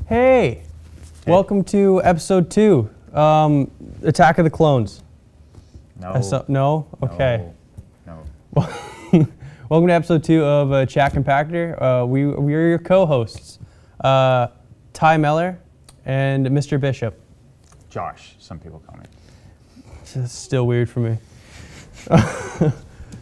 Hey, welcome to episode 2, Attack of the Clones. No. No? Okay. No. Welcome to episode 2 of Chat Compactor. We are your co-hosts, Ty Mellor and Mr. Bishop. Josh, some people call me. It's still weird for me.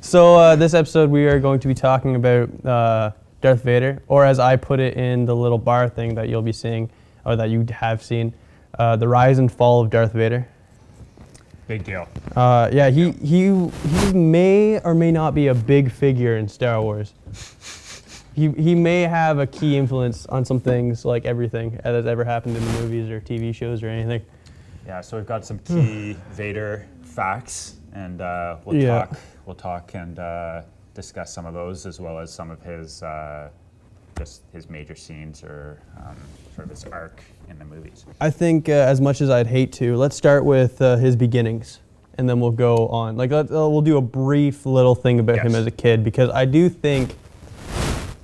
So this episode we are going to be talking about Darth Vader, or as I put it in the little bar thing that you'll be seeing, or that you have seen, the rise and fall of Darth Vader. Big deal. Yeah, he may or may not be a big figure in Star Wars. He may have a key influence on some things, like everything that's ever happened in the movies or TV shows or anything. Yeah, so we've got some key Vader facts, and we'll talk and discuss some of those, as well as some of his just his major scenes or sort of his arc in the movies. I think as much as I'd hate to, let's start with his beginnings, and then we'll go on. Like we'll do a brief little thing about him as a kid, because I do think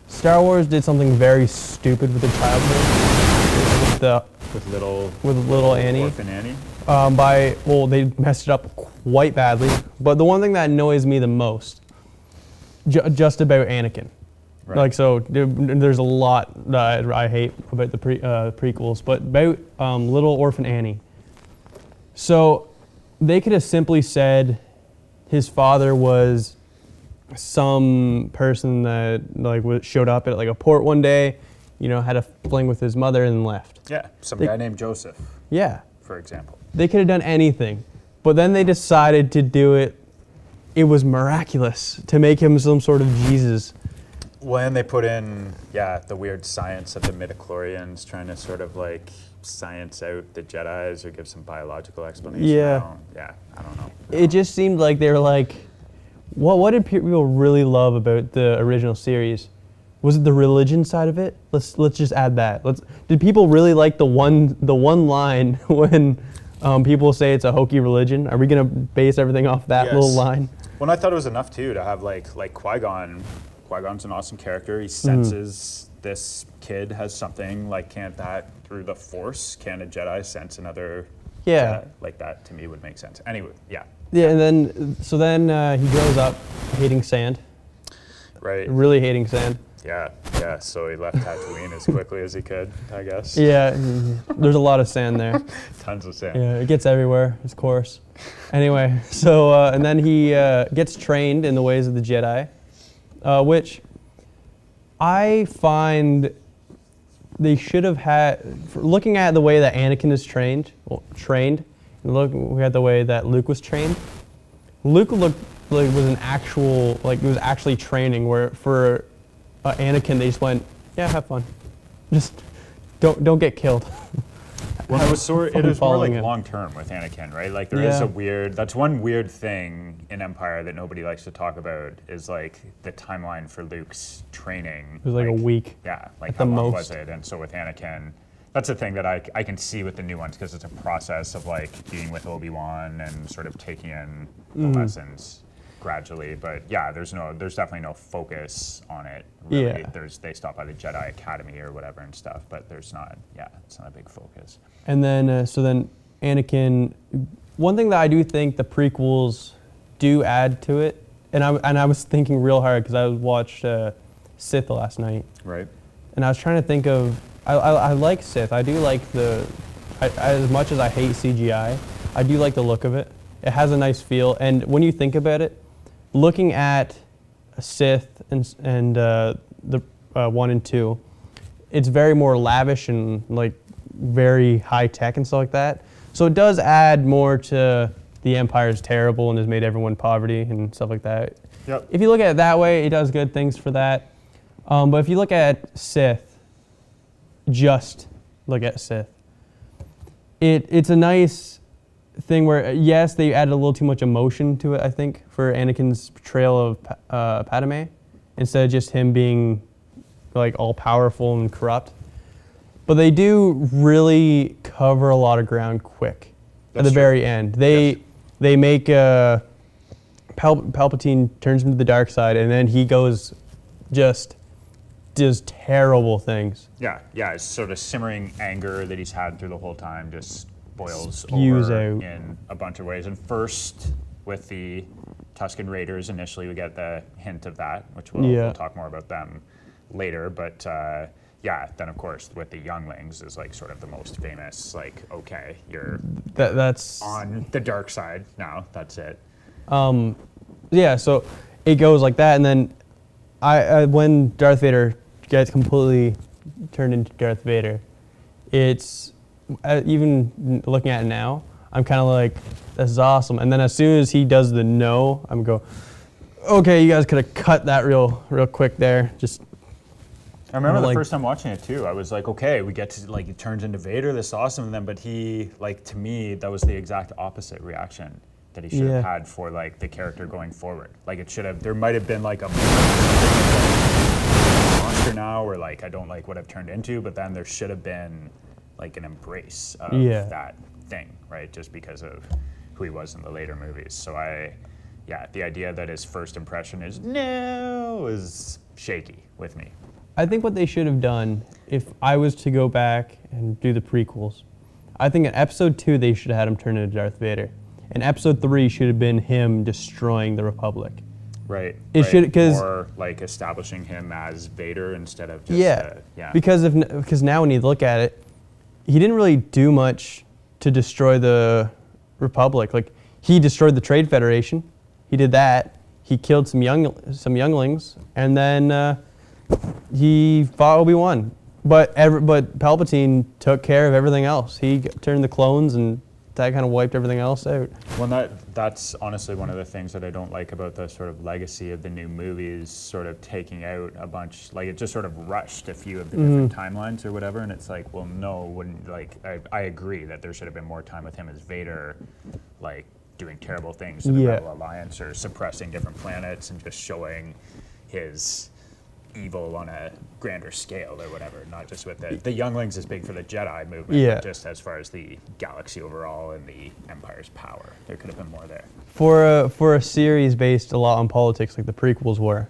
Star Wars did something very stupid with the childhood, with little Annie. Orphan Annie. They messed it up quite badly. But the one thing that annoys me the most, just about Anakin. Right. Like, so there's a lot that I hate about the prequels, but about little orphan Annie. So they could have simply said his father was some person that showed up at like a port one day, had a fling with his mother and left. Yeah, some guy named Joseph. Yeah. For example. They could have done anything, but then they decided to do it. It was miraculous to make him some sort of Jesus. When they put in, the weird science of the midichlorians, trying to sort of like science out the Jedis or give some biological explanation. Yeah. I don't know. It just seemed like they were like, what did people really love about the original series? Was it the religion side of it? Let's just add that. Did people really like the one line when people say it's a hokey religion? Are we gonna base everything off that little line? Well, I thought it was enough too to have like Qui-Gon. Qui-Gon's an awesome character. He senses this kid has something, like, can't that through the Force? Can a Jedi sense another Jedi? Like, that to me would make sense. Anyway, Yeah, and then he grows up hating sand. Right. Really hating sand. Yeah. So he left Tatooine as quickly as he could, I guess. Yeah, there's a lot of sand there. Tons of sand. Yeah, it gets everywhere, of course. Anyway, so and then he gets trained in the ways of the Jedi, which I find they should have had. Looking at the way that Anakin is trained, and looking at the way that Luke was trained, Luke looked like it was an actual, like it was actually training. Where for Anakin, they just went, have fun, just don't get killed. Well, it was more like long term with Anakin, right? Like there is that's one weird thing in Empire that nobody likes to talk about, is like the timeline for Luke's training. It was like a week. Yeah, like how long was it? And so with Anakin, that's the thing that I can see with the new ones, because it's a process of like being with Obi-Wan and sort of taking in the lessons gradually. But there's definitely no focus on it. Really. They stop by the Jedi Academy or whatever and stuff, but there's not. It's not a big focus. And then so then Anakin. One thing that I do think the prequels do add to it, and I was thinking real hard because I watched Sith last night. Right. And I was trying to think of. I like Sith. I do like as much as I hate CGI, I do like the look of it. It has a nice feel, and when you think about it, looking at Sith and the 1 and 2, it's very more lavish and like very high tech and stuff like that. So it does add more to the Empire's terrible and has made everyone poverty and stuff like that. Yep. If you look at it that way, it does good things for that. But if you look at Sith, just look at Sith, it's a nice thing where, yes, they added a little too much emotion to it, I think, for Anakin's portrayal of Padme, instead of just him being like all powerful and corrupt. But they do really cover a lot of ground quick. At the very end. They make Palpatine turns him to the dark side, and then he goes just does terrible things. Yeah, it's sort of simmering anger that he's had through the whole time just boils Spews over out. in a bunch of ways. And first, with the Tusken Raiders, initially we get the hint of that, which we'll talk more about them later. But then of course with the younglings is like sort of the most famous. Like, okay, you're That's on the dark side now. That's it. Yeah, so it goes like that, and then I when Darth Vader gets completely turned into Darth Vader, it's even looking at it now, I'm kind of like, this is awesome. And then as soon as he does the no, I'm go, okay, you guys could have cut that real quick there. Just I remember the first time watching it too. I was like, okay, we get to like it turns into Vader. This is awesome. And then, but he like to me that was the exact opposite reaction that he should have had for like the character going forward. Like it should have. There might have been like a monster now, or like I don't like what I've turned into. But then there should have been like an embrace of that thing, right? Just because of who he was in the later movies. So the idea that his first impression is no is shaky with me. I think what they should have done, if I was to go back and do the prequels, I think in episode 2 they should have had him turn into Darth Vader. And episode 3 should have been him destroying the Republic. Right. It should, because or like establishing him as Vader instead of just because now when you look at it, he didn't really do much to destroy the Republic. Like he destroyed the Trade Federation, he did that. He killed some younglings, and then he fought Obi-Wan. But Palpatine took care of everything else. He turned the clones, and that kind of wiped everything else out. Well, that's honestly one of the things that I don't like about the sort of legacy of the new movies, sort of taking out a bunch, like it just sort of rushed a few of the different timelines or whatever, and it's like, well, no, wouldn't, like, I agree that there should have been more time with him as Vader, like, doing terrible things to the Rebel Alliance or suppressing different planets and just showing his evil on a grander scale or whatever, not just with the younglings is big for the Jedi movement, but just as far as the galaxy overall and the Empire's power. There could have been more there. For a series based a lot on politics like the prequels were,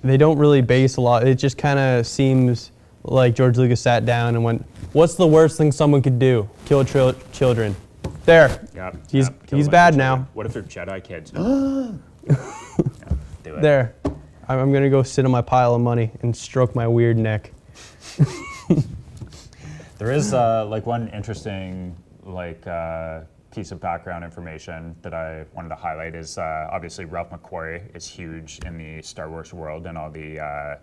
they don't really base a lot. It just kind of seems like George Lucas sat down and went, what's the worst thing someone could do? Kill children. There. He's bad now. What if they're Jedi kids? Do it. There. I'm going to go sit on my pile of money and stroke my weird neck. There is like one interesting piece of background information that I wanted to highlight is obviously Ralph McQuarrie is huge in the Star Wars world and all the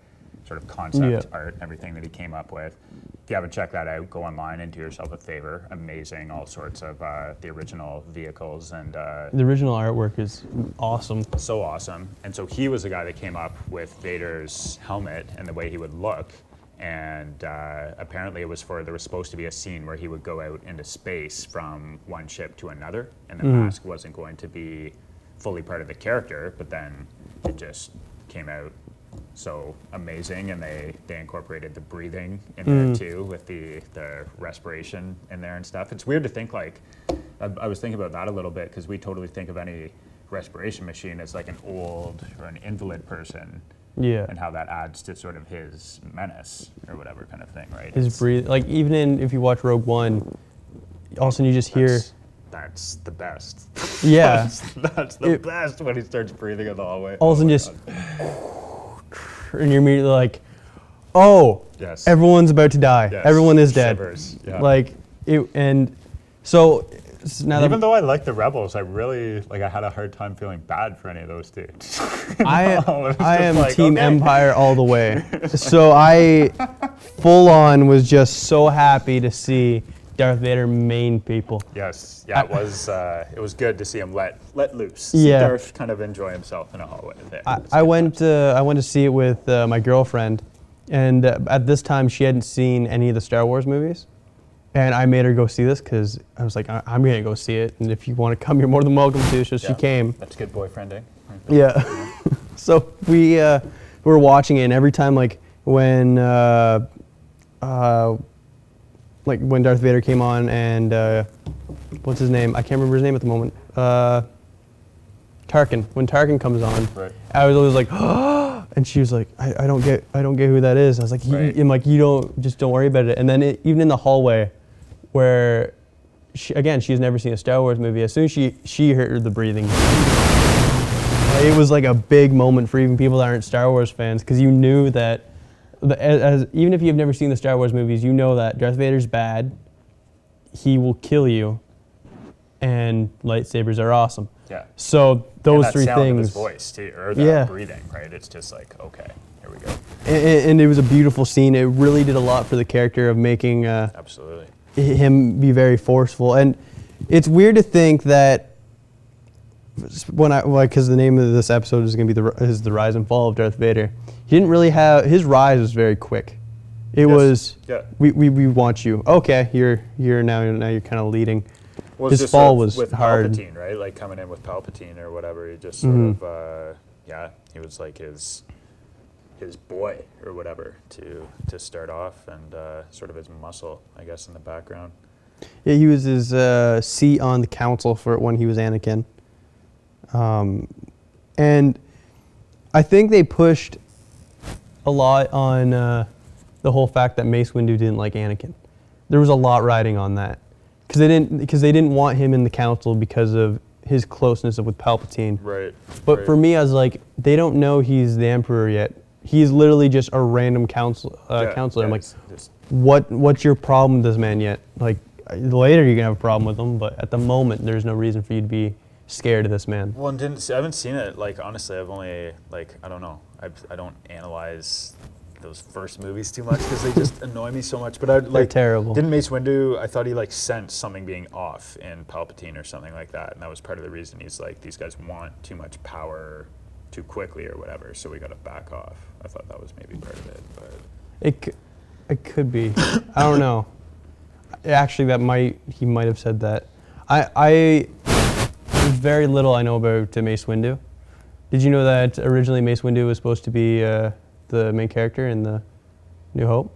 sort of concept art and everything that he came up with. If you haven't checked that out, go online and do yourself a favor. Amazing, all sorts of the original vehicles and the original artwork is awesome. So awesome. And so he was the guy that came up with Vader's helmet and the way he would look. And apparently it was there was supposed to be a scene where he would go out into space from one ship to another, and the mask wasn't going to be fully part of the character, but then it just came out so amazing, and they incorporated the breathing in there too, with the respiration in there and stuff. It's weird to think like, I was thinking about that a little bit, because we totally think of any respiration machine as like an old or an invalid person. Yeah. And how that adds to sort of his menace or whatever kind of thing, right? His breathe, like even if you watch Rogue One, all of a sudden you just hear. That's the best. Yeah. that's the best when he starts breathing in the hallway. All of a sudden just, and you're immediately like, oh, yes, everyone's about to die. Yes. Everyone is dead. Shivers. Yeah. Like, and so now even though I like the Rebels, I really I had a hard time feeling bad for any of those dudes. I am Team Empire all the way. So I full on was just so happy to see Darth Vader main people. Yes, yeah, it was good to see him let loose. See Darth kind of enjoy himself in a hallway there. I went to see it with my girlfriend, and at this time she hadn't seen any of the Star Wars movies. And I made her go see this because I was like, I'm going to go see it. And if you want to come, you're more than welcome to. So she came. That's good boyfriending. Yeah. So we were watching it, and every time when Darth Vader came on and what's his name? I can't remember his name at the moment. Tarkin. When Tarkin comes on, I was always like, oh, And she was like, I don't get who that is. And I was like, Right. I'm like, you don't worry about it. And then even in the hallway, where she's never seen a Star Wars movie. As soon as she heard the breathing, it was like a big moment for even people that aren't Star Wars fans, because you knew that, even if you've never seen the Star Wars movies, you know that Darth Vader's bad. He will kill you, and lightsabers are awesome. Yeah. So those and that three sound things. Of his voice too, or that breathing, right? It's just like, okay, here we go. And it was a beautiful scene. It really did a lot for the character of making Absolutely. him be very forceful. And it's weird to think that because the name of this episode is going to be the rise and fall of Darth Vader. He didn't really have, his rise was very quick. It was, we want you. Okay, you're now you're kind of leading. Well, his fall was with hard. Palpatine, right? Like coming in with Palpatine or whatever. He just sort of, he was like his boy or whatever to start off, and sort of his muscle, I guess, in the background. Yeah, he was his seat on the council for when he was Anakin. And I think they pushed a lot on the whole fact that Mace Windu didn't like Anakin. There was a lot riding on that, because they didn't want him in the council because of his closeness with Palpatine. Right. But for me, I was like, they don't know he's the Emperor yet. He's literally just a random counselor. I'm like, what's your problem with this man yet? Like, later you can have a problem with him, but at the moment, there's no reason for you to be scared of this man. Well, I haven't seen it. Like, honestly, I've only, I don't know. I don't analyze those first movies too much because they just annoy me so much. But They're terrible. Didn't Mace Windu? I thought he sensed something being off in Palpatine or something like that, and that was part of the reason he's like, these guys want too much power too quickly or whatever, so we got to back off. I thought that was maybe part of it, but it could be. I don't know. Actually, he might have said that. There's very little I know about Mace Windu. Did you know that originally Mace Windu was supposed to be the main character in the New Hope?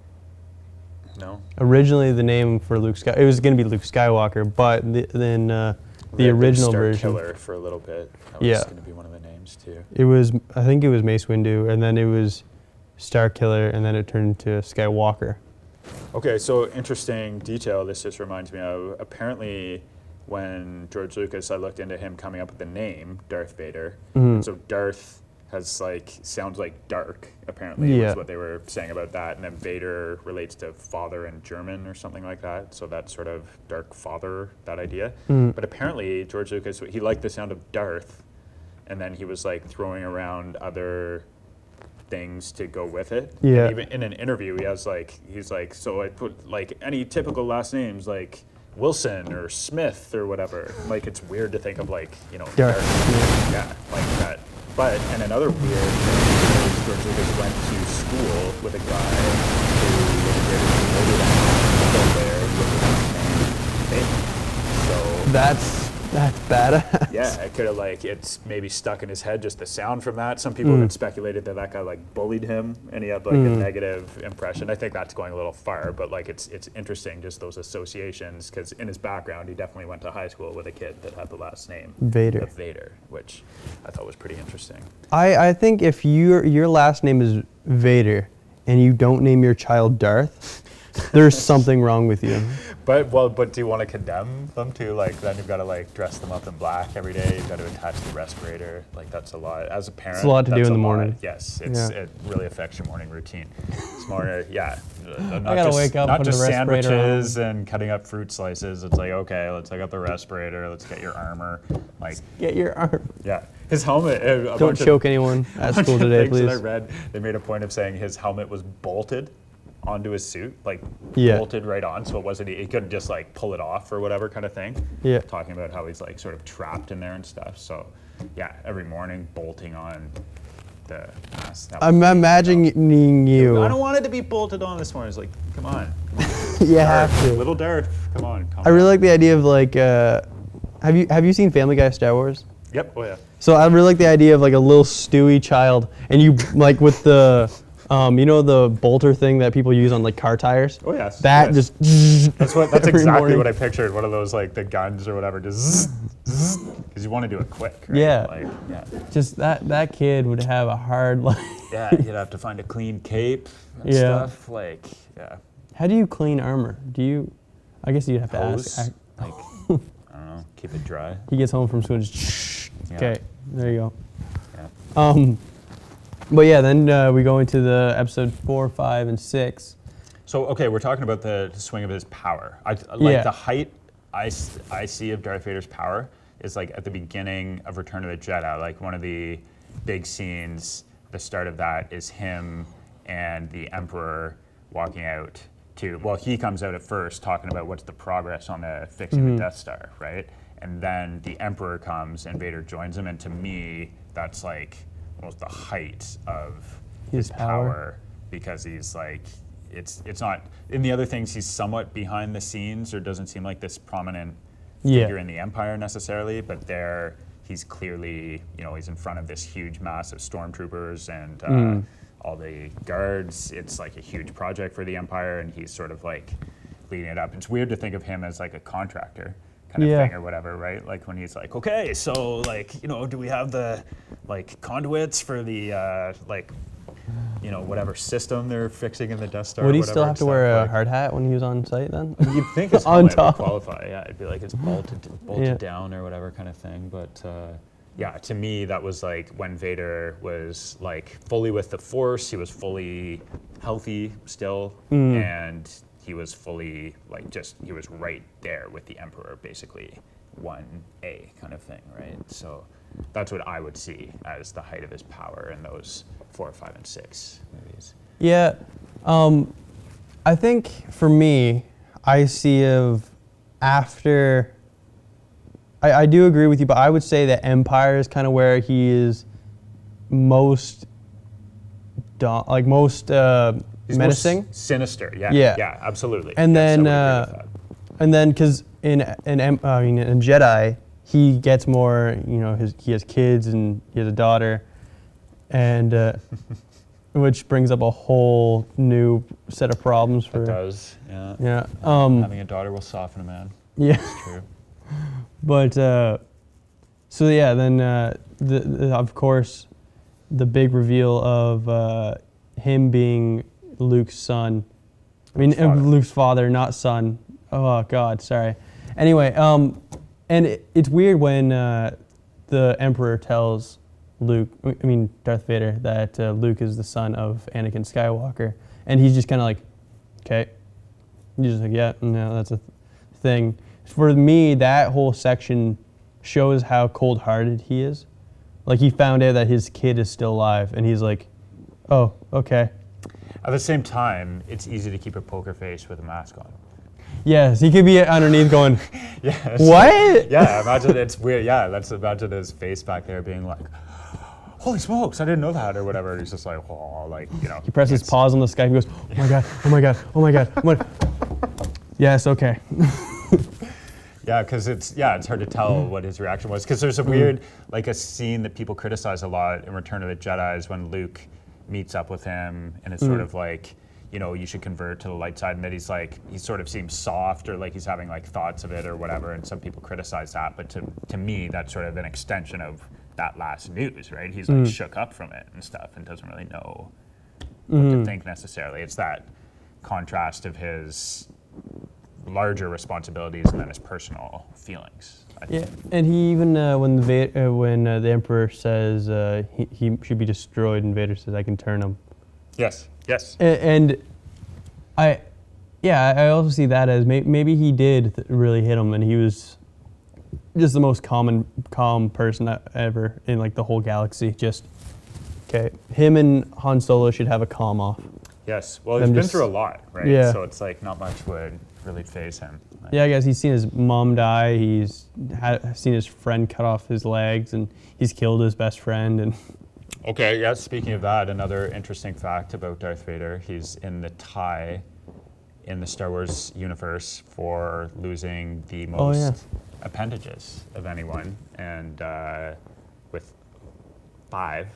No. Originally, the name for Luke it was going to be Luke Skywalker, but then the original version. Killer for a little bit. That was going to be one of the names too. I think it was Mace Windu, and then it was Star Killer, and then it turned to Skywalker. Okay, so interesting detail. This just reminds me of, apparently, when George Lucas, I looked into him coming up with the name Darth Vader. And so Darth sounds like dark, apparently, was what they were saying about that. And then Vader relates to father in German or something like that. So that's sort of dark father, that idea. But apparently George Lucas, he liked the sound of Darth, and then he was throwing around other things to go with it. Yeah. And even in an interview, he's like, so I put any typical last names like Wilson or Smith or whatever. It's weird to think of Darth. Yeah, like that. But, and another weird thing is George Lucas went to school with a guy who was a great older guy, so That's badass. yeah, it could have it's maybe stuck in his head, just the sound from that. Some people have speculated that guy bullied him and he had a negative impression. I think that's going a little far, but it's interesting just those associations, because in his background he definitely went to high school with a kid that had the last name Vader, which I thought was pretty interesting. I think if your last name is Vader and you don't name your child Darth, there's something wrong with you. But do you want to condemn them to then you've got to dress them up in black every day, you've got to attach the respirator, that's a lot. As a parent, it's a lot to do in the morning. Yes, it really affects your morning routine. It's more, I gotta wake up, not put just the respirator sandwiches and cutting up fruit slices. It's okay, let's take out the respirator, let's get your armor. Get your armor. Yeah, his helmet. Don't choke anyone at school today, please. That I read, they made a point of saying his helmet was bolted onto his suit, bolted right on, so it wasn't, he couldn't just pull it off or whatever kind of thing. Yeah. Talking about how he's sort of trapped in there and stuff. So yeah, every morning bolting on the mask. I'm imagining you. I don't want it to be bolted on this morning. It's come on. You have to. Little Darth, come on. I really like the idea of have you seen Family Guy Star Wars? Yep. Oh yeah. So I really like the idea of a little Stewie child, and you with the You know the bolter thing that people use on like car tires? Oh yes. That yes. just That's every exactly morning. what I pictured. One of those like the guns or whatever, just because you want to do it quick, right? Yeah. Like, yeah. Just that kid would have a hard life. Yeah, you'd have to find a clean cape and Yeah. stuff. Like, yeah. How do you clean armor? Do you? I guess you'd have to Hose, ask. like, I don't know, keep it dry. He gets home from school and just. Yeah. Okay, there you go. Yeah. But yeah, then we go into the episode 4, 5, and 6. So, okay, we're talking about the swing of his power. Yeah. The height I see of Darth Vader's power is like at the beginning of Return of the Jedi. Like one of the big scenes, the start of that is him and the Emperor walking out to, well, he comes out at first talking about what's the progress on the fixing the Death Star, right? And then the Emperor comes and Vader joins him, and to me, that's like almost the height of his power because he's like, it's not, in the other things, he's somewhat behind the scenes or doesn't seem like this prominent figure in the Empire necessarily, but there he's clearly, he's in front of this huge mass of stormtroopers and all the guards. It's like a huge project for the Empire, and he's sort of like leading it up. It's weird to think of him as like a contractor kind of thing or whatever, right? Like when he's like, okay, so like, do we have the like conduits for the whatever system they're fixing in the Death Star? Would he or whatever still have and to stuff, wear a like, hard hat when he was on site then? You'd think his On helmet would top. qualify, yeah. It'd be like it's bolted down or whatever kind of thing. But yeah, to me, that was like when Vader was like fully with the Force, he was fully healthy still, and he was fully like he was right there with the Emperor, basically 1A kind of thing, right? So that's what I would see as the height of his power in those 4, 5, and 6 movies. Yeah, I think for me, I see after. I do agree with you, but I would say that Empire is kind of where he is most He's menacing, most sinister. Yeah, Yeah. yeah, absolutely. and Yes, I then would agree with that. and then because in Jedi he gets more. He has kids and he has a daughter, and which brings up a whole new set of problems for. It does. Yeah. Yeah. Having a daughter will soften a man. Yeah. It's true. But so yeah, then of course the big reveal of him being Luke's son. Luke's father, not son. Oh God, sorry. Anyway, and it's weird when the Emperor tells Darth Vader that Luke is the son of Anakin Skywalker, and he's just kind of like, okay. He's just like, yeah, no, that's a thing. For me, that whole section shows how cold-hearted he is. Like, he found out that his kid is still alive, and he's like, oh, okay. At the same time, it's easy to keep a poker face with a mask on. Yes, he could be underneath going, Yeah. what? Yeah, imagine it's weird. Yeah, imagine his face back there being like, holy smokes, I didn't know that, or whatever. And he's just like, oh, like, He presses pause on the Skype, he goes, oh my God, oh my God, oh my God. Yes, okay. Yeah, because it's hard to tell what his reaction was. Because there's a weird, like a scene that people criticize a lot in Return of the Jedi is when Luke meets up with him, and it's sort of like, you should convert to the light side, and that he sort of seems soft, or like he's having like thoughts of it or whatever, and some people criticize that. But to me, that's sort of an extension of that last news, right? He's like shook up from it and stuff, and doesn't really know what to think necessarily. It's that contrast of his larger responsibilities and then his personal feelings. Yeah, and he even when the Emperor says he should be destroyed, and Vader says, "I can turn him." Yes. And I also see that as maybe he did really hit him, and he was just the most calm person ever in like the whole galaxy. Just okay, him and Han Solo should have a calm off. Yes. Well, he's been through a lot, right? Yeah. So it's like not much would really faze him. Yeah, I guess he's seen his mom die. He's seen his friend cut off his legs, and he's killed his best friend. And okay, yeah. Speaking of that, another interesting fact about Darth Vader: he's in the tie in the Star Wars universe for losing the most appendages of anyone, and with 5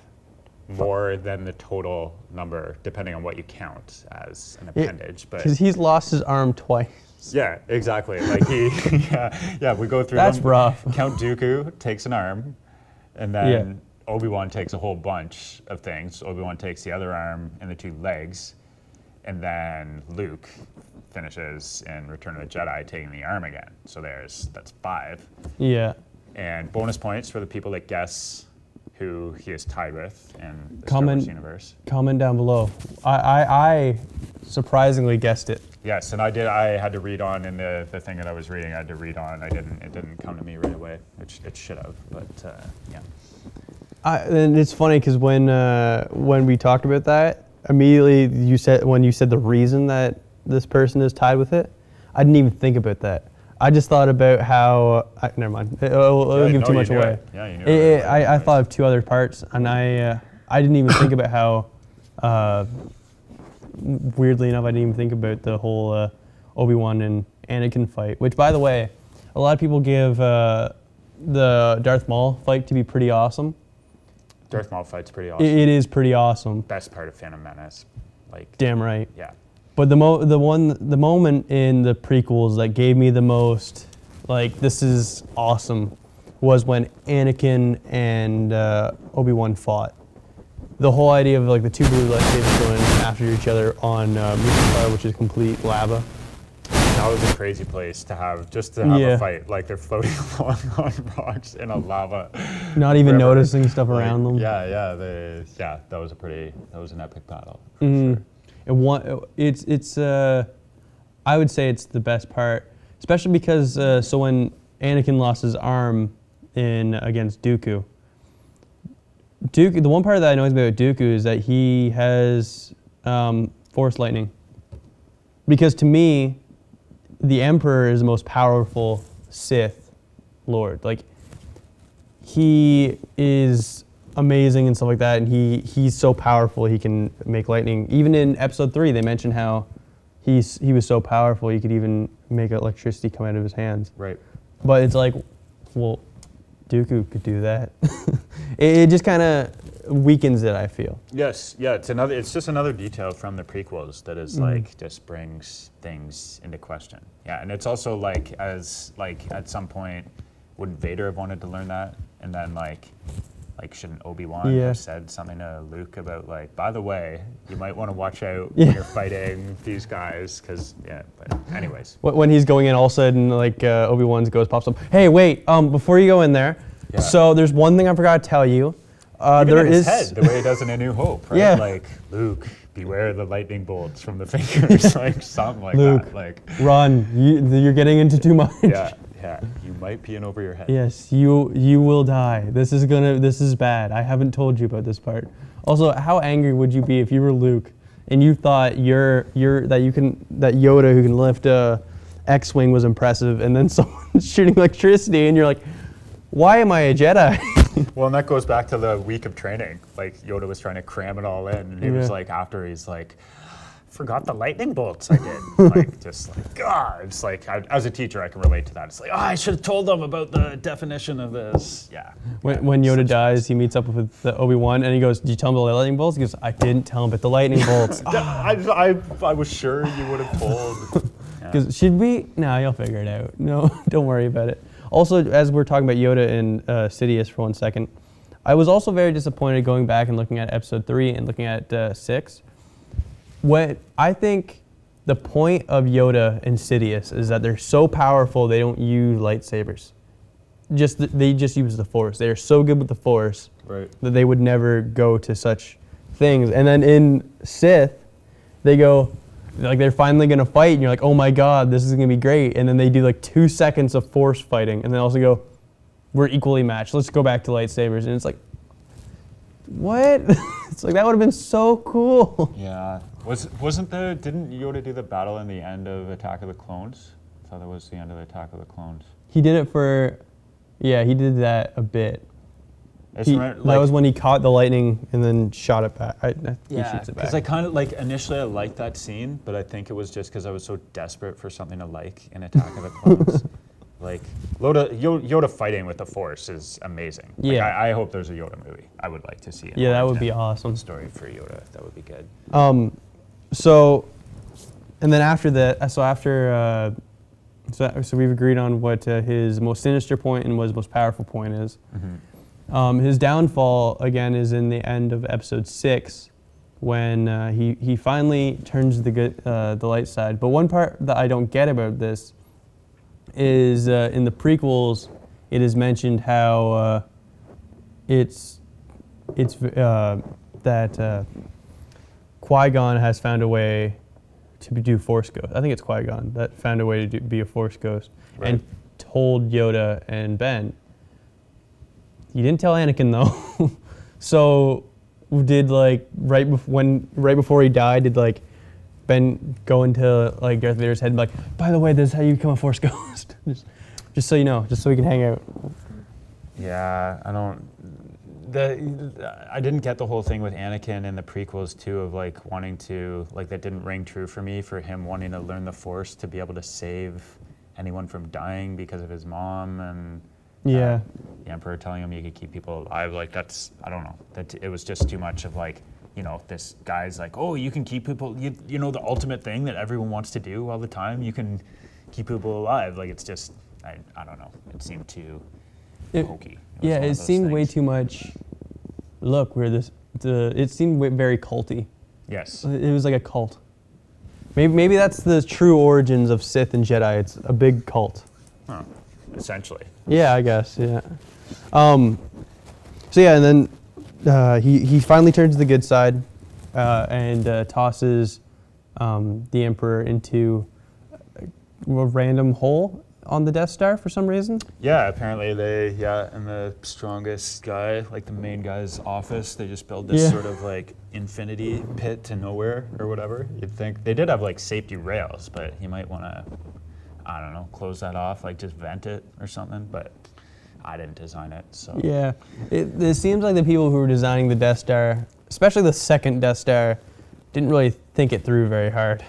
more than the total number, depending on what you count as an appendage. But because he's lost his arm twice. yeah, exactly. Like we go through. That's them. rough. Count Dooku takes an arm, and then Obi-Wan takes a whole bunch of things. Obi-Wan takes the other arm and the 2 legs, and then Luke finishes in Return of the Jedi taking the arm again. So that's 5. Yeah. And bonus points for the people that guess who he is tied with in the Star Wars universe. Comment down below. I surprisingly guessed it. Yes, and I had to read on in the thing that I was reading. I had to read on. It didn't come to me right away, which it should have. But yeah. And it's funny because when we talked about that, immediately when you said the reason that this person is tied with it, I didn't even think about that. I just thought about how. Never mind. It'll give too much away. Yeah, you knew it. I thought of 2 other parts, and I didn't even think about how. Weirdly enough, I didn't even think about the whole Obi-Wan and Anakin fight. Which, by the way, a lot of people give the Darth Maul fight to be pretty awesome. Darth Maul fight's pretty awesome. It is pretty awesome. Best part of Phantom Menace, like. Damn right. Yeah. But the moment in the prequels that gave me the most, like, this is awesome, was when Anakin and Obi-Wan fought. The whole idea of like the 2 blue lightsabers going after each other on Mustafar, which is complete lava. That was a crazy place to have a fight. Like they're floating along on rocks in a lava. Not even noticing stuff around them. Yeah. That was an epic battle. For sure. It's I would say it's the best part, especially because so when Anakin lost his arm against Dooku, the one part that I know about Dooku is that he has Force lightning. Because to me, the Emperor is the most powerful Sith Lord. Like, he is amazing and stuff like that, and he's so powerful he can make lightning. Even in Episode 3, they mentioned how he was so powerful he could even make electricity come out of his hands. Right. But it's like, well, Dooku could do that. It just kind of weakens it, I feel. Yes, yeah. It's just another detail from the prequels that is like just brings things into question. Yeah, and it's also like at some point, wouldn't Vader have wanted to learn that? And then like shouldn't Obi-Wan have said something to Luke about like, by the way, you might want to watch out when you're fighting these guys, because But anyways, when he's going in, all of a sudden like Obi-Wan's ghost pops up. Hey, wait! Before you go in there, so there's one thing I forgot to tell you. There is head, the way he does in A New Hope, right? Yeah. Like, Luke, beware the lightning bolts from the fingers, like something like Luke, that. Like, run! You're getting into too much. Yeah, you might be in over your head. Yes, you will die. This is bad. I haven't told you about this part. Also, how angry would you be if you were Luke and you thought that Yoda who can lift a X-wing was impressive, and then someone's shooting electricity, and you're like, why am I a Jedi? Well, and that goes back to the week of training. Like, Yoda was trying to cram it all in, and he was like, after he's like, forgot the lightning bolts I did. Like, just like, God. It's like, as a teacher, I can relate to that. It's like, I should have told them about the definition of this. Yeah. When Yoda dies, he meets up with the Obi-Wan, and he goes, did you tell him about the lightning bolts? He goes, I didn't tell him about the lightning bolts. I was sure you would have told. Because should we? No, you'll figure it out. No, don't worry about it. Also, as we're talking about Yoda and Sidious for 1 second, I was also very disappointed going back and looking at Episode 3 and looking at 6. When I think the point of Yoda and Sidious is that they're so powerful they don't use lightsabers. They just use the Force. They are so good with the Force that they would never go to such things. And then in Sith, they go, like they're finally gonna fight, and you're like, oh my God, this is gonna be great. And then they do like 2 seconds of Force fighting, and then also go, we're equally matched. Let's go back to lightsabers. And it's like, what? It's like, that would have been so cool. Yeah. Didn't Yoda do the battle in the end of Attack of the Clones? I thought that was the end of Attack of the Clones. He did it he did that a bit. That was when he caught the lightning and then shot it back. He shoots it back. Because I kind of initially I liked that scene, but I think it was just because I was so desperate for something to like in Attack of the Clones. like Yoda fighting with the Force is amazing. Like, Yeah. I hope there's a Yoda movie. I would like to see it. Yeah, that would be awesome. Story for Yoda. That would be good. So, and then after that, so we've agreed on what his most sinister point and what his most powerful point is. His downfall, again, is in the end of episode 6, when he finally turns the light side. But one part that I don't get about this is in the prequels, it is mentioned how it's that Qui-Gon has found a way to do Force Ghost. I think it's Qui-Gon that found a way to be a Force Ghost, and told Yoda and Ben. You didn't tell Anakin though. So did like right before he died, did like Ben go into like Darth Vader's head and be like, by the way, this is how you become a Force Ghost. just so you know, just so we can hang out. Yeah, I didn't get the whole thing with Anakin in the prequels too, of like wanting to, like, that didn't ring true for me, for him wanting to learn the Force to be able to save anyone from dying because of his mom, and the Emperor telling him he could keep people alive. Like, that's, I don't know, that it was just too much of like, you know, this guy's like, oh, you can keep people, you know, the ultimate thing that everyone wants to do all the time, you can keep people alive. Like, it's just, I don't know, it seemed too hokey. It seemed way too much. Look, it seemed very culty. Yes. It was like a cult. Maybe that's the true origins of Sith and Jedi. It's a big cult. Huh. Essentially. Yeah, I guess. Yeah. So yeah, and then he finally turns to the good side and tosses the Emperor into a random hole on the Death Star for some reason. Yeah, apparently in the strongest guy, like the main guy's office, they just build this sort of like infinity pit to nowhere or whatever. You'd think they did have like safety rails, but you might want to, I don't know, close that off, like just vent it or something, but I didn't design it, so. Yeah, it seems like the people who were designing the Death Star, especially the second Death Star, didn't really think it through very hard.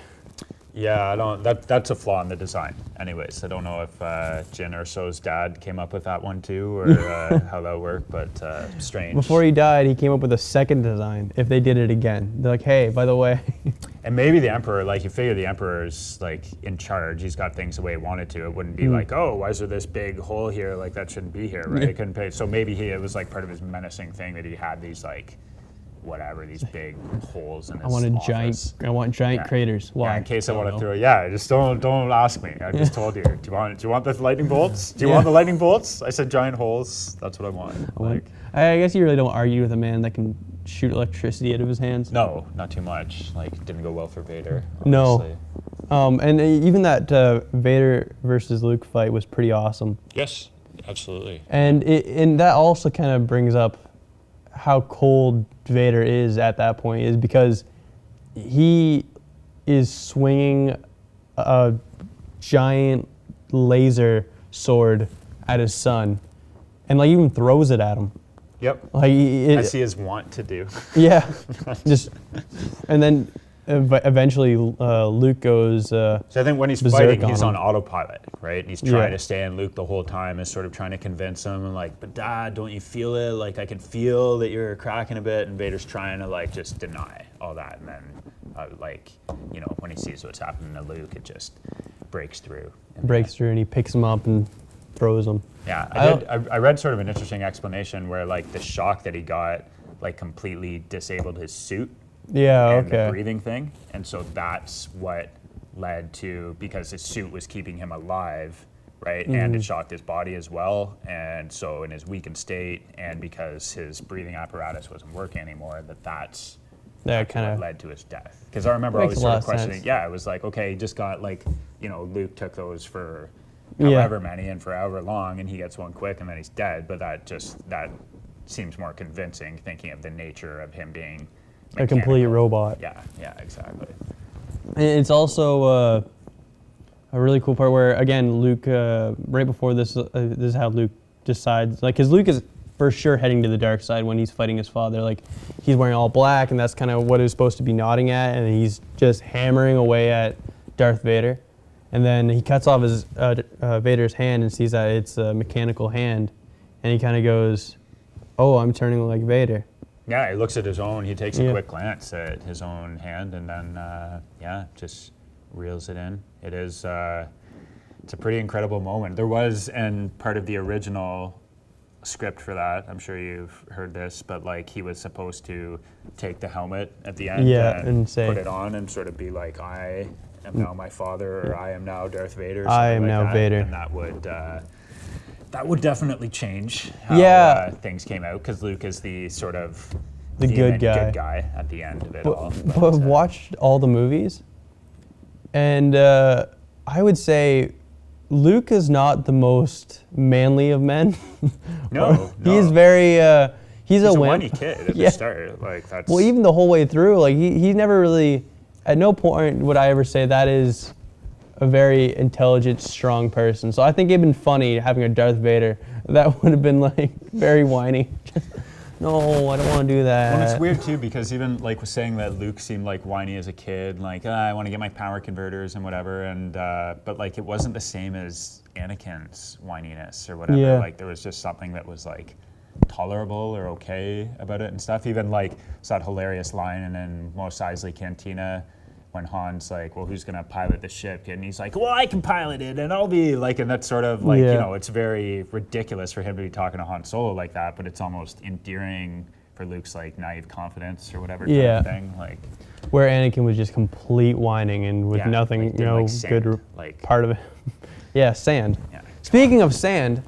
Yeah, that's a flaw in the design. Anyways, I don't know if Jyn Erso's dad came up with that one too, or how that worked, but strange. Before he died, he came up with a second design if they did it again. They're like, hey, by the way. And maybe the Emperor, like, you figure the Emperor's like in charge, he's got things the way he wanted to. It wouldn't be like, oh, why is there this big hole here? Like, that shouldn't be here, right? It couldn't pay. So maybe it was like part of his menacing thing that he had these like, whatever, these big holes in his office. I want giant craters. Why? Yeah, in case I want to throw. Yeah, just don't ask me. I just told you. Do you want the lightning bolts? Do you want the lightning bolts? I said giant holes. That's what I want. I guess you really don't argue with a man that can shoot electricity out of his hands. No, not too much. Like, didn't go well for Vader. Obviously. No. And even that Vader versus Luke fight was pretty awesome. Yes, absolutely. And that also kind of brings up how cold Vader is at that point, is because he is swinging a giant laser sword at his son, and like even throws it at him. Yep. Like I see his want to do. Yeah. And then eventually Luke goes. So I think when he's fighting, he's on autopilot, right? And he's trying to stay in Luke the whole time, is sort of trying to convince him, and like, but Dad, don't you feel it? Like, I can feel that you're cracking a bit, and Vader's trying to like just deny all that, and then like, you know, when he sees what's happening to Luke, it just breaks through. And he picks him up and throws him. Yeah, I read sort of an interesting explanation where like the shock that he got like completely disabled his suit. Yeah, and the breathing thing, and so that's what led to, because his suit was keeping him alive, right? Mm-hmm. And it shocked his body as well, and so in his weakened state, and because his breathing apparatus wasn't working anymore, that's what led to his death. Because I remember always sort of questioning. Sense. Yeah, it was like, okay, he just got like, you know, Luke took those for however many and for however long, and he gets one quick, and then he's dead. But that seems more convincing, thinking of the nature of him being a complete robot. Yeah, exactly. And it's also a really cool part where, again, Luke, right before this is how Luke decides, like, because Luke is for sure heading to the dark side when he's fighting his father. Like, he's wearing all black, and that's kind of what he's supposed to be nodding at, and he's just hammering away at Darth Vader. And then he cuts off his Vader's hand and sees that it's a mechanical hand, and he kind of goes, "Oh, I'm turning like Vader." Yeah, he looks at his own. He takes a quick glance at his own hand, and then just reels it in. It is. It's a pretty incredible moment. There was, and part of the original script for that, I'm sure you've heard this, but like he was supposed to take the helmet at the end and say, put it on and sort of be like, I am now my father, or I am now Darth Vader. I am like now that. Vader. And that would definitely change how things came out, because Luke is the sort of the good guy at the end of it all. But I've watched all the movies, and I would say Luke is not the most manly of men. No. He's very. He's a wimp. Whiny kid at the start. Like that's. Well, even the whole way through, like he never really. At no point would I ever say that is a very intelligent, strong person. So I think it'd been funny having a Darth Vader. That would have been like very whiny. No, I don't want to do that. Well, it's weird too, because even like was saying that Luke seemed like whiny as a kid, like I want to get my power converters and whatever, and but like it wasn't the same as Anakin's whininess or whatever. Yeah. Like there was just something that was like tolerable or okay about it and stuff. Even like it's that hilarious line in Mos Eisley Cantina when Han's like, well, who's gonna pilot the ship? And he's like, well, I can pilot it, and I'll be like, and that's sort of like, you know, it's very ridiculous for him to be talking to Han Solo like that, but it's almost endearing for Luke's like naive confidence or whatever kind of thing. Like where Anakin was just complete whining and with nothing, like, you know, like sand, good like, part of it. Sand. Yeah. Speaking of sand,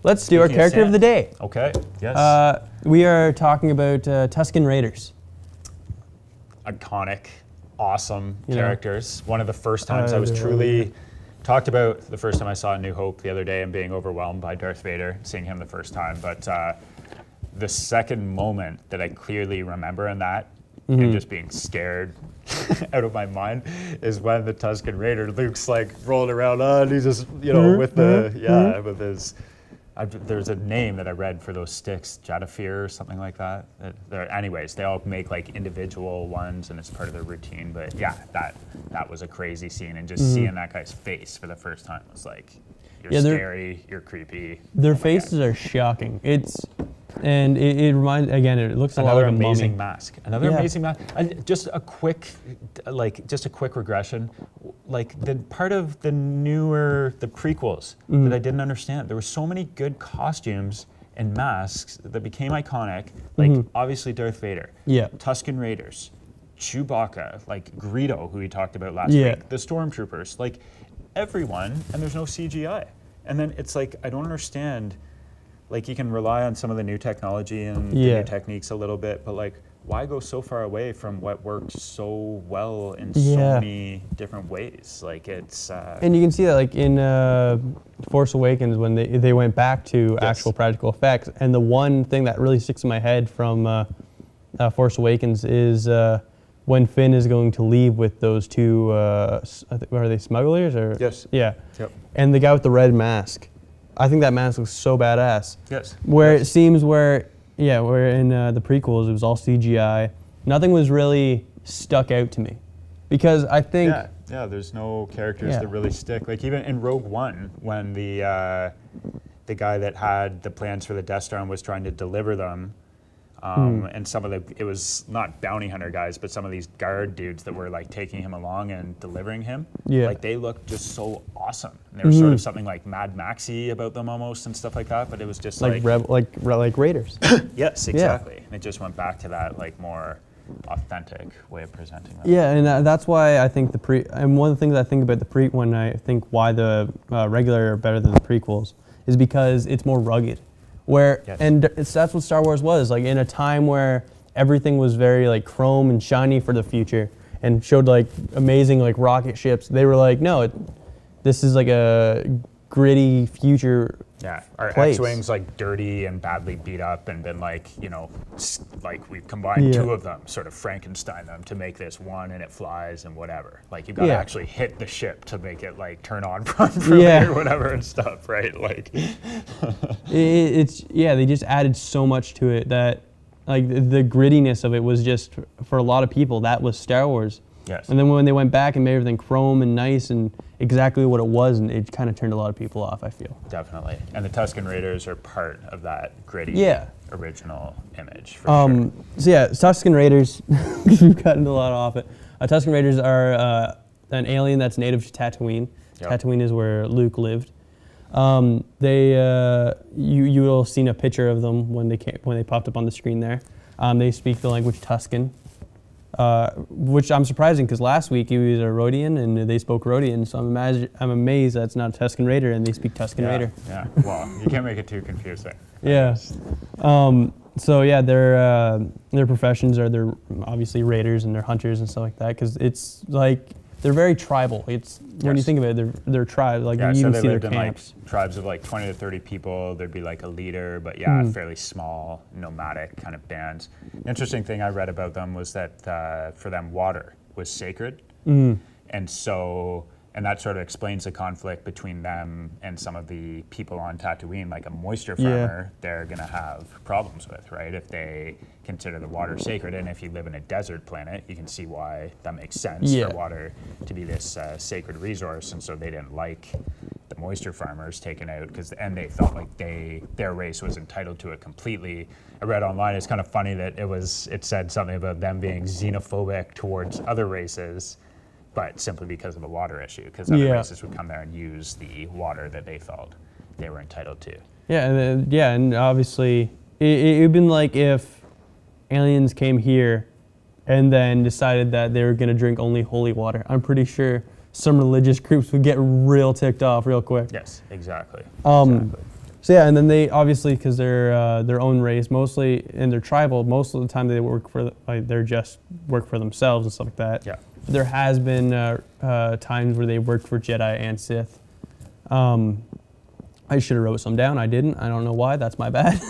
let's do our character of the day. Okay. Yes. We are talking about Tusken Raiders. Iconic. Awesome characters. One of the first times I was truly talked about the first time I saw A New Hope the other day and being overwhelmed by Darth Vader, seeing him the first time. But the second moment that I clearly remember in that and just being scared out of my mind is when the Tusken Raider, Luke's like rolling around and he's just, you know, with the, with his, there's a name that I read for those sticks, Jadafir or something like that. Anyways, they all make like individual ones and it's part of their routine. But yeah, that was a crazy scene, and just seeing that guy's face for the first time was like, you're scary, you're creepy. Their faces are shocking. And it reminds, again, it looks a lot like a amazing mummy. mask. Another amazing mask. Just a quick regression. Like the part of the prequels that I didn't understand. There were so many good costumes and masks that became iconic. Like obviously Darth Vader. Yeah. Tusken Raiders. Chewbacca. Like Greedo, who we talked about last week. The Stormtroopers. Like everyone, and there's no CGI. And then it's like, I don't understand. Like you can rely on some of the new technology and the new techniques a little bit, but like why go so far away from what worked so well in so many different ways? Like it's and you can see that like in Force Awakens when they went back to actual practical effects, and the one thing that really sticks in my head from Force Awakens is when Finn is going to leave with those two are they smugglers or and the guy with the red mask. I think that mask looks so badass. Yes. Where it seems where in the prequels it was all CGI. Nothing was really stuck out to me, because I think there's no characters that really stick. Like even in Rogue One, when the guy that had the plans for the Death Star and was trying to deliver them. And some of it was not bounty hunter guys, but some of these guard dudes that were like taking him along and delivering him. Yeah. Like they looked just so awesome. And there was sort of something like Mad Maxy about them almost and stuff like that. But it was just like Raiders. Yes, exactly. And it just went back to that like more authentic way of presenting them. Yeah, and that's why I think and one of the things I think about when I think why the regular are better than the prequels is because it's more rugged. And that's what Star Wars was, like in a time where everything was very like chrome and shiny for the future and showed like amazing like rocket ships. They were like, no, this is like a gritty future. Yeah, our X-Wings like dirty and badly beat up and been like, you know, like we've combined two of them, sort of Frankenstein them to make this one, and it flies and whatever. Like you got to actually hit the ship to make it like turn on from it or whatever and stuff, right? Like they just added so much to it that like the grittiness of it was just, for a lot of people, that was Star Wars. Yes. And then when they went back and made everything chrome and nice, and exactly what it was, and it kind of turned a lot of people off, I feel. Definitely. And the Tusken Raiders are part of that gritty original image, for sure. So yeah, Tusken Raiders, we've gotten a lot off it. Tusken Raiders are an alien that's native to Tatooine. Yep. Tatooine is where Luke lived. You will have seen a picture of them when they popped up on the screen there. They speak the language Tusken, which I'm surprising because last week he was a Rodian and they spoke Rodian. So I'm amazed that's not a Tusken Raider and they speak Tusken Raider. Yeah, well, you can't make it too confusing. Yeah. So yeah, their professions are they're obviously raiders and they're hunters and stuff like that because it's like they're very tribal. When you think of it, they're tribes. Like you so even they see their lived in camps. like tribes of like 20 to 30 people. There'd be like a leader, but fairly small, nomadic kind of bands. Interesting thing I read about them was that for them, water was sacred, and that sort of explains the conflict between them and some of the people on Tatooine. Like a moisture farmer, they're gonna have problems with, right? If they consider the water sacred, and if you live in a desert planet, you can see why that makes sense for water to be this sacred resource. And so they didn't like the moisture farmers taken out and they felt like their race was entitled to it completely. I read online, it's kind of funny that it said something about them being xenophobic towards other races, but simply because of a water issue, because other races would come there and use the water that they felt they were entitled to. Yeah, and obviously it would been like if aliens came here and then decided that they were going to drink only holy water. I'm pretty sure some religious groups would get real ticked off real quick. Yes, exactly. So yeah, and then they obviously, because they're their own race, mostly, and they're tribal, most of the time they work for, they're just work for themselves and stuff like that. Yeah. There has been times where they worked for Jedi and Sith. I should have wrote some down. I didn't. I don't know why. That's my bad.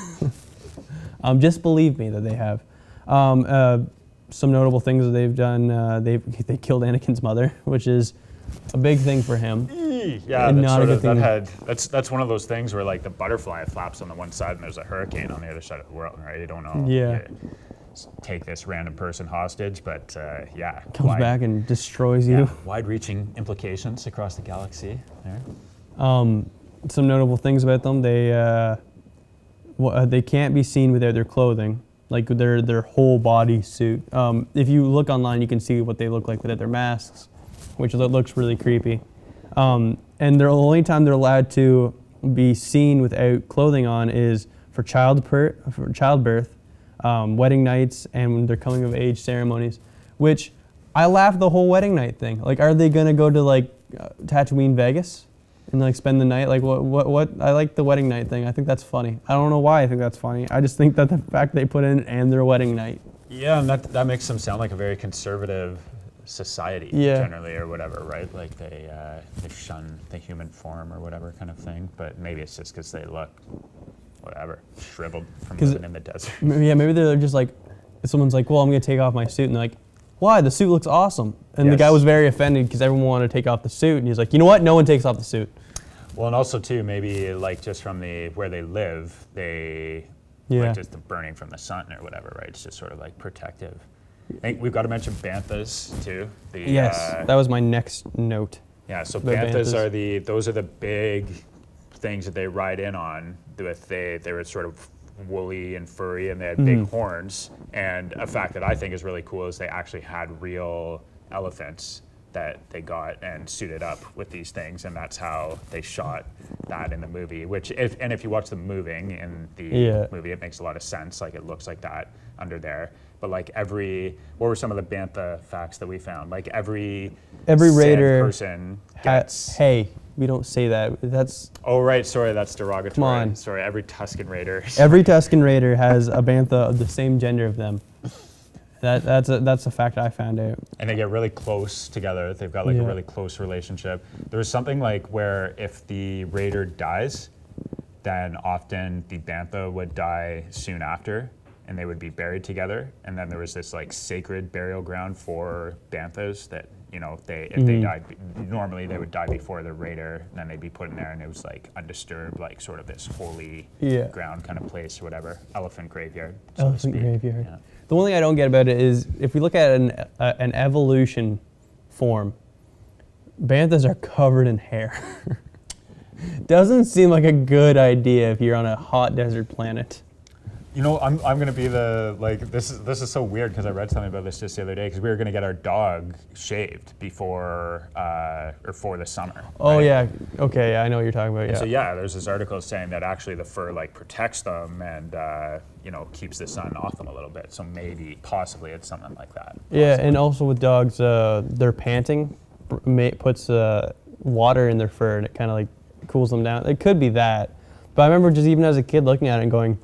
Just believe me that they have. Some notable things that they've done. They killed Anakin's mother, which is a big thing for him. Yeah, that's one of those things where like the butterfly flaps on the one side and there's a hurricane on the other side of the world, right? You don't know. Yeah. Take this random person hostage, but comes back and destroys you. Wide-reaching implications across the galaxy there. Some notable things about them: they can't be seen without their clothing, like their whole body suit. If you look online, you can see what they look like without their masks, which looks really creepy. And the only time they're allowed to be seen without clothing on is for childbirth. Wedding nights, and when they're coming of age ceremonies, which I laughed the whole wedding night thing. Like, are they gonna go to like Tatooine, Vegas, and like spend the night? Like, what? I like the wedding night thing. I think that's funny. I don't know why I think that's funny. I just think that the fact they put in and their wedding night. Yeah, and that makes them sound like a very conservative society generally, or whatever, right? Like they shun the human form or whatever kind of thing. But maybe it's just because they look. Whatever, shriveled from living in the desert. Yeah, maybe they're just like, someone's like, well, I'm going to take off my suit. And they're like, why? The suit looks awesome. And the guy was very offended because everyone wanted to take off the suit. And he's like, you know what? No one takes off the suit. Well, and also, too, maybe like just from where they live, like just the burning from the sun or whatever, right? It's just sort of like protective. I think we've got to mention banthas, too. That was my next note. Yeah, so banthas are the big things that they ride in on. They were sort of woolly and furry, and they had big horns. And a fact that I think is really cool is they actually had real elephants that they got and suited up with these things, and that's how they shot that in the movie. If you watch them moving in the movie, it makes a lot of sense. Like it looks like that under there. But like what were some of the bantha facts that we found? Like every raider person gets. Hey, we don't say that. That's. Oh right, sorry, that's derogatory. Come on. Sorry, every Tusken Raider. Every Tusken Raider has a bantha of the same gender of them. That's a fact I found out. And they get really close together. They've got like a really close relationship. There was something like where if the raider dies, then often the bantha would die soon after, and they would be buried together. And then there was this like sacred burial ground for banthas that, you know, if they died, normally they would die before the raider, and then they'd be put in there, and it was like undisturbed, like sort of this holy ground kind of place or whatever. Elephant graveyard. Elephant graveyard. Yeah. The one thing I don't get about it is if we look at an evolution form, Banthas are covered in hair. Doesn't seem like a good idea if you're on a hot desert planet. You know, I'm gonna be the this is so weird because I read something about this just the other day because we were gonna get our dog shaved before or for the summer. Oh right? yeah, okay, yeah, I know what you're talking about. And Yeah. so yeah, there's this article saying that actually the fur like protects them and keeps the sun off them a little bit. So maybe possibly it's something like that. Yeah, and also with dogs, their panting puts water in their fur and it kind of like cools them down. It could be that, but I remember just even as a kid looking at it and going,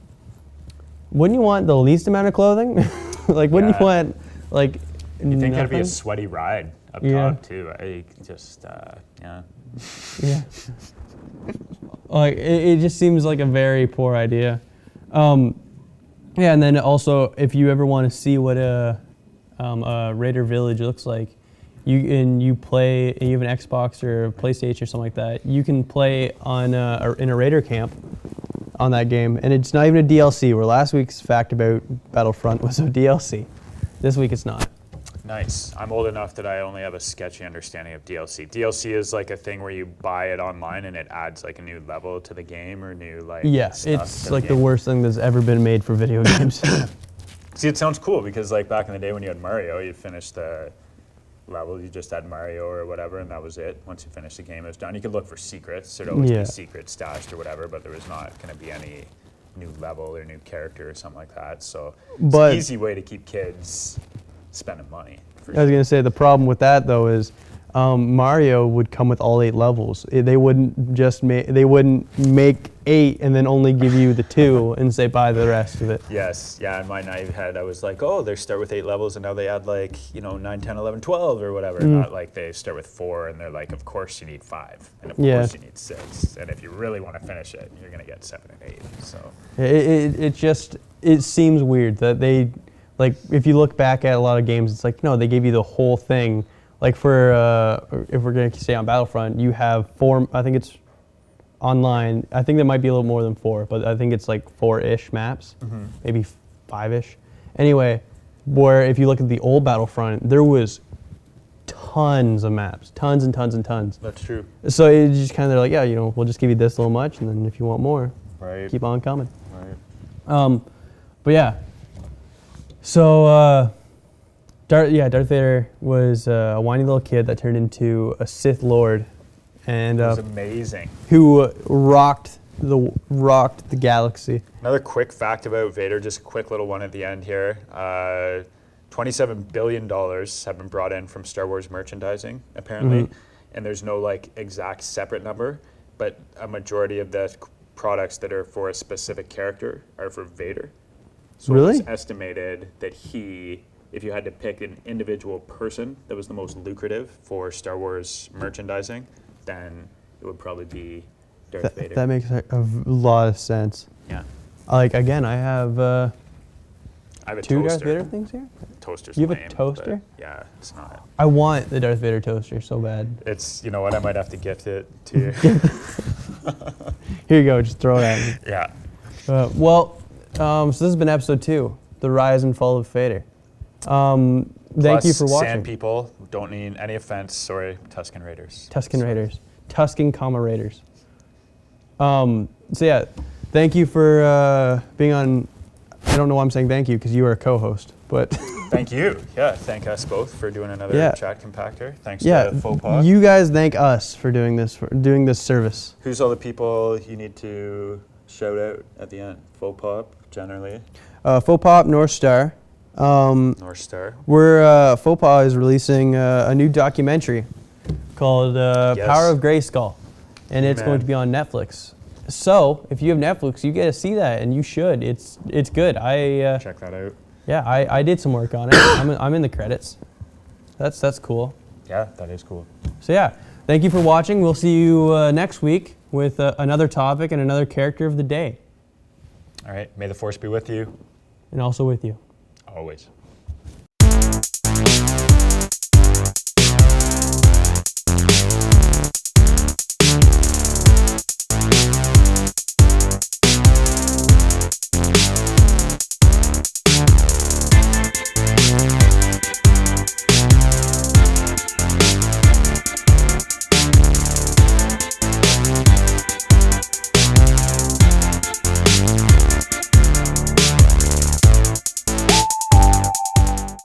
wouldn't you want the least amount of clothing? Like, wouldn't you want, like, You think nothing? it'd be a sweaty ride up Yeah. top too? I just yeah. Yeah. Like, it just seems like a very poor idea. Yeah, and then also, if you ever want to see what a Raider Village looks like, you have an Xbox or a PlayStation or something like that, you can play on in a Raider camp on that game, and it's not even a DLC, where last week's fact about Battlefront was a DLC. This week it's not. Nice. I'm old enough that I only have a sketchy understanding of DLC. DLC is like a thing where you buy it online and it adds like a new level to the game or new like Yeah, stuff it's to like the game. worst thing that's ever been made for video games. See, it sounds cool because like back in the day when you had Mario, you finished the level, you just had Mario or whatever, and that was it. Once you finished the game, it was done. You could look for secrets. There'd always Yeah. be secrets stashed or whatever, but there was not going to be any new level or new character or something like that. So it's But- an easy way to keep kids spending money. For I was gonna say the problem with that though is Mario would come with all 8 levels. They wouldn't just make 8 and then only give you the 2 and say buy the rest of it. Yes, yeah, in my naive head, I was like, oh, they start with 8 levels and now they add like, 9, 10, 11, 12 or whatever. Not like they start with 4 and they're like, of course you need 5 and of Yeah. course you need 6. And if you really want to finish it, you're going to get 7 and 8. So It seems weird that they, like, if you look back at a lot of games, it's like, no, they gave you the whole thing. Like for, if we're going to stay on Battlefront, you have 4, I think it's online, I think there might be a little more than 4, but I think it's like 4-ish maps, maybe 5-ish. Anyway, where if you look at the old Battlefront, there was tons of maps, tons and tons and tons. that's true. So it's just kind of like, yeah, we'll just give you this little much, and then if you want more, Right. keep on coming. Right. But yeah, so Darth Vader was a whiny little kid that turned into a Sith Lord, and It was amazing. who rocked the galaxy. Another quick fact about Vader, just a quick little one at the end here. $27 billion have been brought in from Star Wars merchandising, apparently. And there's no like exact separate number, but a majority of the products that are for a specific character are for Vader. So Really? it's estimated that if you had to pick an individual person that was the most lucrative for Star Wars merchandising, then it would probably be Darth Vader. That makes a lot of sense. Yeah. Like, again, I have I have a 2 Darth toaster. Vader things here. Toaster's You have a lame, toaster? but yeah, it's not. I want the Darth Vader toaster so bad. It's, you know what, I might have to gift it to you. Here you go, just throw it at me. Yeah. So this has been episode 2, The Rise and Fall of Vader. Thank you for watching. Sand people, don't mean any offense, sorry, Tusken Raiders. Tusken Raiders. Tusken, Raiders. So yeah, thank you for being on. I don't know why I'm saying thank you because you are a co-host, but Thank you. Yeah, thank us both for doing another Yeah. chat compactor. Thanks yeah, to FauxPop. you guys thank us for doing this service. Who's all the people you need to shout out at the end? FauxPop, generally. FauxPop, NorthStar. NorthStar. FauxPop is releasing a new documentary called Power of GreySkull, and it's going to be on Netflix. So if you have Netflix, you get to see that, and you should. It's good. Check that out. Yeah, I did some work on it. I'm in the credits. That's cool. Yeah, that is cool. So yeah, thank you for watching. We'll see you next week with another topic and another character of the day, All right, may the force be with you. and also with you. Always.